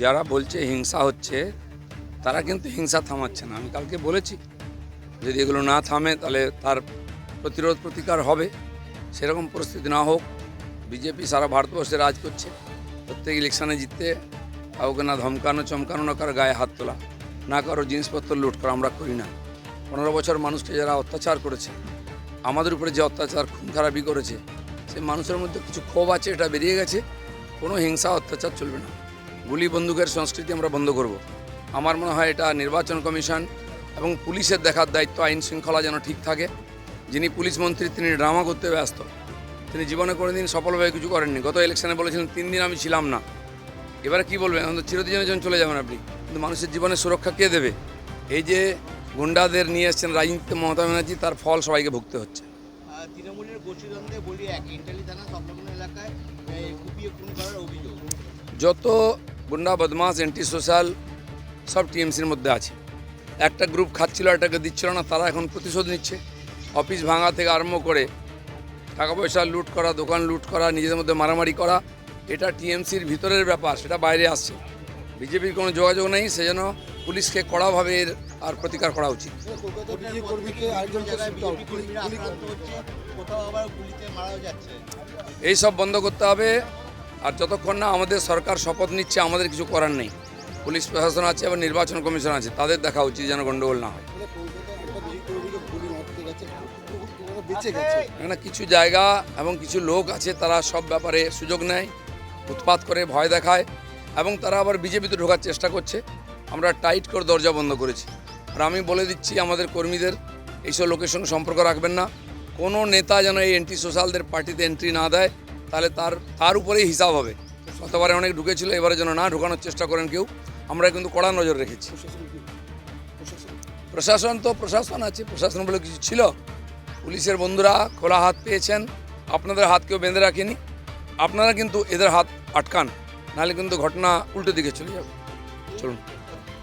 যারা বলছে হিংসা হচ্ছে তারা কিন্তু হিংসা থামাচ্ছে না। আমি কালকে বলেছি যদি এগুলো না থামে তাহলে তার প্রতিরোধ প্রতিকার হবে। সেরকম পরিস্থিতি না হোক। বিজেপি সারা ভারতবর্ষে রাজ করছে, প্রত্যেক ইলেকশানে জিততে কাউকে না ধমকানো চমকানো, না কারো গায়ে হাত তোলা, না কারো জিনিসপত্র লুট করা আমরা করি না। 15 বছর মানুষকে যারা অত্যাচার করেছে, আমাদের উপরে যে অত্যাচার খুন খারাপি করেছে, সেই মানুষের মধ্যে কিছু ক্ষোভ আছে, এটা বেরিয়ে গেছে। কোনো হিংসা অত্যাচার চলবে না। গুলি বন্দুকের সংস্কৃতি আমরা বন্ধ করব। আমার মনে হয় এটা নির্বাচন কমিশন এবং পুলিশের দেখার দায়িত্ব, আইন শৃঙ্খলা যেন ঠিক থাকে। যিনি পুলিশ মন্ত্রী তিনি ড্রামা করতে ব্যস্ত, তিনি জীবনে কোনো দিন সফলভাবে কিছু করেননি। গত ইলেকশনে বলেছিলেন 3 দিন আমি ছিলাম না। এবারে কি বলবেন? এখন তো চিরদিনের জন্য চলে যাবেন আপনি, কিন্তু মানুষের জীবনের সুরক্ষা কে দেবে? এই যে গুন্ডাদের নিয়ে এসছেন রাজনীতিতে মমতা ব্যানার্জি, তার ফল সবাইকে ভুগতে হচ্ছে। তৃণমূলের গোষ্ঠীদ্বন্দ্বে বলি ইন্টালি থানা সংলগ্ন এলাকায় কুপিয়ে খুন করার অভিযোগ। যত গুন্ডা বদমাস অ্যান্টি সোশ্যাল সব টিএমসির মধ্যে আছে। একটা গ্রুপ খাচ্ছিল, এটাকে দিচ্ছিল না, তারা এখন প্রতিশোধ নিচ্ছে। অফিস ভাঙা থেকে আরম্ভ করে টাকা পয়সা লুট করা, দোকান লুট করা, নিজেদের মধ্যে মারামারি করা, এটা টিএমসির ভিতরের ব্যাপার, সেটা বাইরে আসছে। বিজেপির কোনো যোগাযোগ নেই, সেজন্য পুলিশকে কড়াভাবে এর আর প্রতিকার করা উচিত। এই সব বন্ধ করতে হবে। আর যতক্ষণ না আমাদের সরকার শপথ নিচ্ছে, আমাদের কিছু করার নেই। পুলিশ প্রশাসন আছে এবং নির্বাচন কমিশন আছে, তাদের দেখা উচিত যেন গণ্ডগোল না হয়। না, কিছু জায়গা এবং কিছু লোক আছে, তারা সব ব্যাপারে সুযোগ নেয়, উৎপাত করে, ভয় দেখায়, এবং তারা আবার বিজেপিতে ঢোকার চেষ্টা করছে। আমরা টাইট করে দরজা বন্ধ করেছি। আর আমি বলে দিচ্ছি আমাদের কর্মীদের, এইসব লোকের সঙ্গে সম্পর্ক রাখবেন না। কোনো নেতা যেন এই অ্যান্টি সোশ্যালদের পার্টিতে এন্ট্রি না দেয়, তাহলে তার উপরেই হিসাব হবে। গতবারে অনেক ঢুকেছিল, এবারে যেন না ঢোকানোর চেষ্টা করেন কেউ। আমরা কিন্তু কড়া নজর রেখেছি। প্রশাসন আছে, প্রশাসন বলে কিছু ছিল। পুলিশের বন্ধুরা খোলা হাত পেয়েছেন, আপনাদের হাত কেউ বেঁধে রাখেনি। আপনারা কিন্তু এদের হাত আটকান, নাহলে কিন্তু ঘটনা উল্টো দিকে চলে যাবে। চলুন।